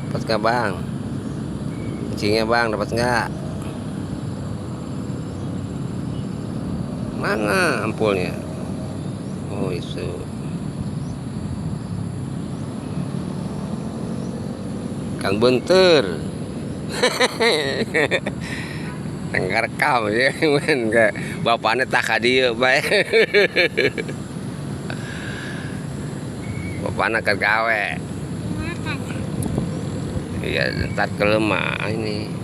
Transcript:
Dapat nggak bang? Kucingnya bang, dapat nggak? Mana ampulnya? Oh itu. Kang Bunter. Tengah rekam ya, men ke bapaknya tak dia bae. Bapaknya ke gawe. Iya, ntar ke lemah ini.